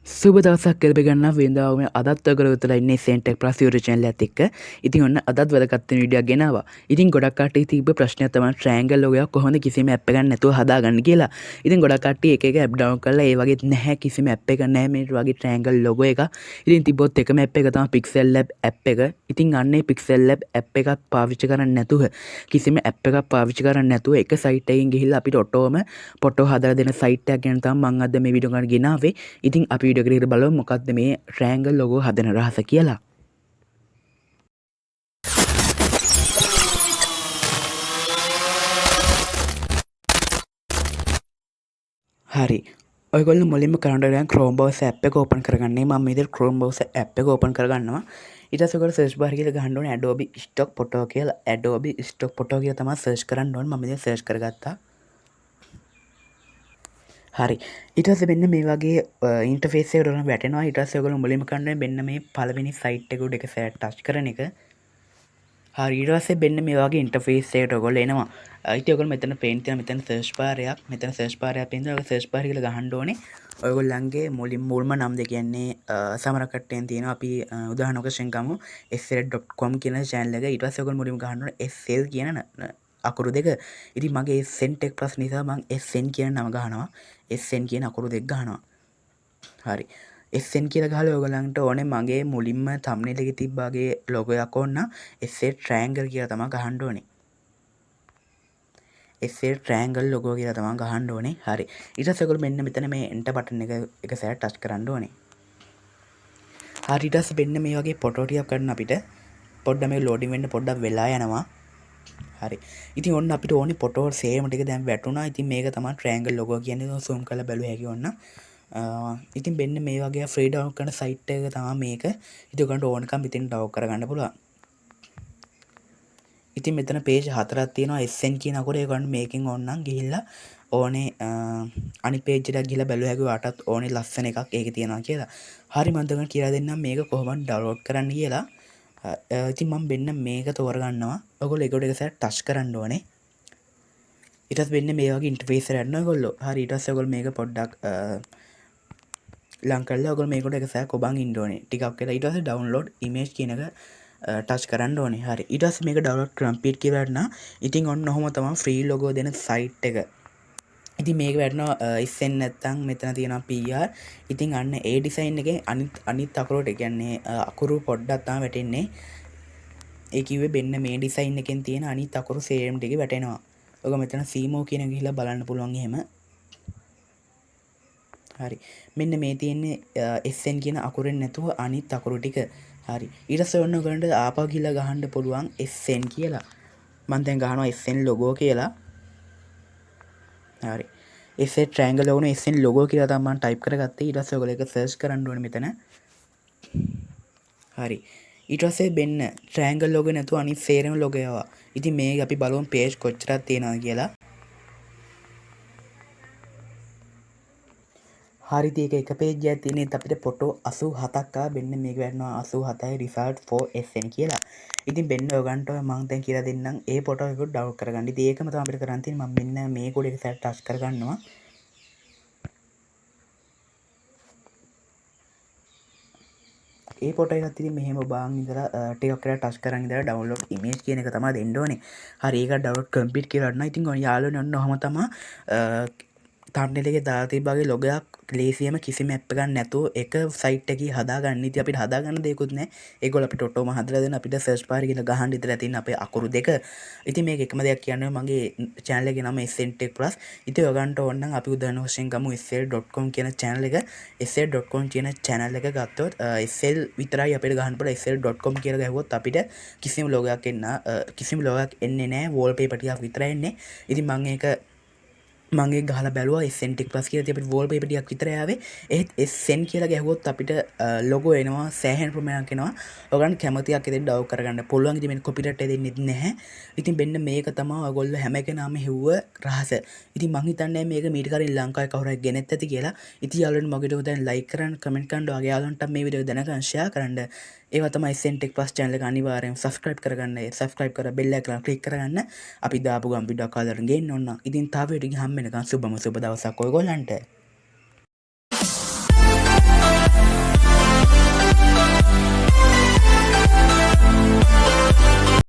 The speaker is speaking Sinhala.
සුබ දවසක් කරප ගන්න වෙන්දාවම අදත් ඔයගොල්ලෝ ඉන්නේ සෙන්ටෙක් ප්ලස් YouTube channel එකත් එක්ක. ඉතින් ඔන්න අදත් වැදගත් වෙන වීඩියෝයක් ගෙනාවා. ඉතින් ගොඩක් කට්ටිය තිබ්බ ප්‍රශ්නයක් තමයි ට්‍රයැන්ගල් ලෝගෝයක් කොහොමද කිසිම ඇප් එකක් නැතුව හදාගන්න කියලා. ඉතින් ගොඩක් කට්ටිය එක එක ඇප් ඩවුන්ලෝඩ් කරලා ඒ වගේ නැහැ කිසිම ඇප් එකක් නැහැ මේ වගේ ට්‍රයැන්ගල් ලෝගෝ එක. ඉතින් තිබ්බොත් එකම ඇප් එක තමයි Pixel Lab ඇප් එක. ඉතින් අන්නේ Pixel Lab ඇප් එකක් පාවිච්චි කරන්නේ නැතුව කිසිම ඇප් එකක් පාවිච්චි කරන්නේ නැතුව එක සයිට් එකකින් ගිහිල්ලා අපිට ඔටෝම ෆොටෝ හදලා දෙන සයිට් එකක් ගැන තමයි මම අද මේ වීඩියෝ එකකට ගෙනාවේ. ඉතින් අපි වීඩියෝ එකට බලමු මොකක්ද මේ ට්‍රයැන්ගල් ලෝගෝ හදන රහස කියලා. හරි. ඔයගොල්ලෝ මුලින්ම කරන්න ඕනේ Chrome browser app එක open කරගන්න. මම මේ විදිහට Chrome browser app එක open කරගන්නවා. ඊට පස්සේ ඔයගොල්ලෝ search bar එකේ ගහන්න ඕනේ Adobe Stock Photo කියලා. Adobe Stock Photo කියලා තමයි search කරන්න ඕනේ. මම ඉතින් search කරගත්තා. හරි. ඊට පස්සේ මෙන්න මේ වගේ ඉන්ටර්ෆේස් එකකට ඔයගොල්ලෝ වැටෙනවා. ඊට පස්සේ ඔයගොල්ලෝ මුලින්ම කරන්න ඕනේ මෙන්න මේ පළවෙනි site එක උඩ එක සෑහෙන ටච් කරන එක. හරි ඊට පස්සේ මෙන්න මේ වගේ ඉන්ටර්ෆේස් එකකට ඔයගොල්ලෝ එනවා. ඊට ඔයගොල්ලෝ මෙතන පේන තියෙන මෙතන සර්ච් බාර් එකක් මෙතන සර්ච් බාර් එකක් පේනවා. ඔයගොල්ලෝ සර්ච් බාර් කියලා ගහන්න ඕනේ. ඔයගොල්ලන්ගේ මුල්ම නම් දෙක කියන්නේ සමහර කට්ටියන් තියෙනවා අපි උදාහරණයක් වශයෙන් ගමු sl.com කියන channel එක. ඊට පස්සේ ඔයගොල්ලෝ මුලින්ම ගහන්න ඕනේ sl කියන අකුරු දෙක. ඉතින් මගේ sentech plus නිසා මම sn කියන නම ගහනවා. sn කියන අකුරු දෙක ගහනවා. හරි. SN කියලා ගහලා ඔයගලන්ට ඕනේ මගේ මුලින්ම thumbnail එකේ තිබ්බාගේ logo එකක් ඕන නම් SA triangle කියලා තමයි ගහන්න ඕනේ. SA triangle logo කියලා තමයි ගහන්න ඕනේ. හරි. ඊට පස්සේ ඔයගොල්ලෝ මෙන්න මෙතන මේ enter button එක සැරයක් touch කරන්න ඕනේ. හරි ඊට පස්සේ මෙන්න මේ වගේ ෆොටෝ ටිකක් ගන්න අපිට පොඩ්ඩක් මේ loading වෙන්න පොඩ්ඩක් වෙලා යනවා. හරි. ඉතින් ඔන්න අපිට ඕනේ ෆොටෝ සේම ටික දැන් වැටුණා. ඉතින් මේක තමයි triangle logo කියන්නේ. zoom කරලා බලුව හැකි ඕන. ඉතින් මෙන්න මේ වගේ ෆ්‍රී ඩවුන්ලෝඩ් කරන සයිට් එක තමයි මේක. ඉතින් ඔයගොල්ලන්ට ඕනකම් ඉතින් ඩවුන්ලෝඩ් කරගන්න පුළුවන්. ඉතින් මෙතන page 4ක් තියෙනවා SN කියන අකුර. ඒගොල්ලන්ට මේකෙන් ඕනනම් ගිහිල්ලා ඕනේ අනිත් page එකට ගිහිල්ලා බලුව හැකි ඔයාටත් ඕනේ ලස්සන එකක් ඒකේ තියෙනවා කියලා. හරි මම දැන් කියලා දෙන්නම් මේක කොහොමද ඩවුන්ලෝඩ් කරන්න කියලා. ඉතින් මම මෙන්න මේක තෝරගන්නවා. ඔයගොල්ලෝ ඒකට එක සැරයක් ටච් කරන්න ඕනේ. ඊට පස්සේ මෙන්න මේ වගේ ඉන්ටර්ෆේස් එකක් යනවා ඔයගොල්ලෝ. හරි ඊට පස්සේ ඔයගොල්ලෝ මේක පොඩ්ඩක් ලං කරලා ඔයගොල්ලෝ මේකට එක සැරයක් ඔබන් ඉන්න ඕනේ. ටිකක් වෙලා ඊට පස්සේ ඩවුන්ලෝඩ් ඉමේජ් කියන එක ටච් කරන්න ඕනේ. හරි. ඊට පස්සේ මේක ඩවුන්ලෝඩ් කම්ප්ලීට් කියලා වටනවා. ඉතින් ඔන්න ඔහොම තමයි ෆ්‍රී ලොගෝ දෙන සයිට් එක. ඉතින් මේක වැටෙනවා SN නැත්තම් මෙතන තියෙනවා PR. ඉතින් අන්න ඒ ඩිසයින් එකේ අනිත් අකුරට කියන්නේ අකුරු පොඩ්ඩක් තමයි වැටෙන්නේ. ඒ කිව්වේ මෙන්න මේ ඩිසයින් එකෙන් තියෙන අනිත් අකුරු සේම් ටික වැටෙනවා. ඔක මෙතන සීමෝ කියන එක ගිහිල්ලා බලන්න පුළුවන් එහෙම. හරි. මෙන්න මේ තියෙන්නේ SN කියන අකුරෙන් නැතුව අනිත් අකුරු ටික. හරි. ඊට පස්සේ ඔන්න ඔයගලන්ට ආපහු ගිහලා ගහන්න පුළුවන් SN කියලා. මම දැන් ගහනවා SN logo කියලා. හරි. SA triangle logo නේ SN logo කියලා තමයි මම type කරගත්තේ. ඊට පස්සේ ඔයගොල්ලෝ ඒක search කරන්න ඕනේ මෙතන. හරි. ඊට පස්සේ මෙන්න triangle logo නැතුව අනිත් සේරම logo ඒවා. ඉතින් මේක අපි බලමු page කොච්චරක් තියෙනවද කියලා. හරි ඒක එක page එකක් තියෙන අපිට ෆොටෝ 87ක් ආවා. මෙන්න මේක වැටෙනවා 87යි result for SN කියලා. ඉතින් මෙන්න ඔයගන්ට මම දැන් කියලා දෙන්නම් ඒ ෆොටෝ එක ඩවුන්ලෝඩ් කරගන්න. ඉතින් ඒකම තමයි අපිට කරන්න තියෙන්නේ. මම මෙන්න මේ කෝඩ් එක සැරයක් ටච් කරගන්නවා. ඒ ෆොටෝ එකත් ඉතින් මෙහෙම බාන් ඉඳලා ටිකක් කරලා ටච් කරන් ඉඳලා ඩවුන්ලෝඩ් ඉමේජ් කියන එක තමයි දෙන්න ඕනේ. හරි ඒක ඩවුන්ලෝඩ් කම්ප්ලීට් කියලා වටනවා. ඉතින් ඔය යාළුවනේ ඔන්න ඔහම තමයි thumbnail එකේ දාලා තිබ්බාගේ logo එකක් ලේසියම කිසිම ඇප් එකක් නැතුව එක සයිට් එකේ හදාගන්න. ඉතින් අපිට හදාගන්න දෙයක්වත් නැහැ. ඒගොල්ලෝ අපිට ඔටෝම හදලා දෙන අපිට සර්ච් බාර් එකේ ගහන්න ඉතලා තියෙන අපේ අකුරු දෙක. ඉතින් මේක එකම දෙයක් කියන්නේ මගේ channel එකේ නම sntech plus. ඉතින් ඔයගන්ට ඕන නම් අපි උදාහරණ වශයෙන් ගමු sl.com කියන channel එක. sl.com කියන channel එක ගත්තොත් sl විතරයි අපිට ගහන්න පුළුවන්. sl.com කියලා ගහුවොත් අපිට කිසිම logo එකක් එන්නේ නැහැ. wallpaper ටිකක් විතරයි එන්නේ. ඉතින් මම ඒක මගේ ගහලා බැලුවා sntech plus කියලා. ඉතින් අපිට wallpaper ටිකක් විතරයි ආවේ. ඒත් sn කියලා ගැහුවොත් අපිට logo එනවා සෑහෙන ප්‍රමාණයක් එනවා. ඔයගොල්ලන් කැමතියක් ඉතින් ඩවුන්ලෝඩ් කරගන්න පුළුවන්. ඉතින් මෙන්න copyright දෙන්නේ නැහැ. ඉතින් මෙන්න මේක තමයි ඔයගොල්ලෝ හැම කෙනාම හෙව්ව රහස. ඉතින් මං හිතන්නේ මේක මීට කලින් ලංකාවේ කවුරු හරි ගෙනෙත් ඇති කියලා. ඉතින් යාළුවනේ මගේ වීඩියෝ දැන් like කරන්න, comment කරන්න, ඔයාගේ යාළුවන්ට මේ වීඩියෝ දැනගන්න share කරන්න. ඒවා තමයි sntech plus channel එක අනිවාර්යෙන් subscribe කරගන්න. subscribe කරලා bell icon click කරගන්න. අපි දාපු ගම් වීඩියෝ කාලෙට ගේන්න ඕන. ඉතින් තාම වීඩියෝ එක හැම වෙනකන් සුබම සුබ දවසක් ඔයගොල්ලන්ට.